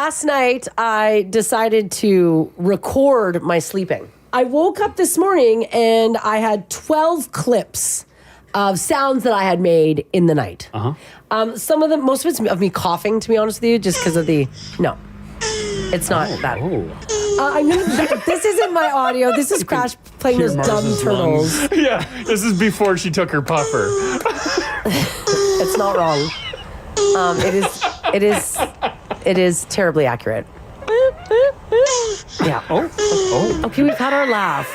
last night I decided to record my sleeping. I woke up this morning and I had 12 clips of sounds that I had made in the night. Some of them, most of it's of me coughing, to be honest with you, just because of the, no, it's not that. I'm gonna, this isn't my audio. This is Crash playing those dumb turtles. Yeah, this is before she took her puffer. It's not wrong. It is terribly accurate. Yeah. Oh. Okay, we've had our laugh.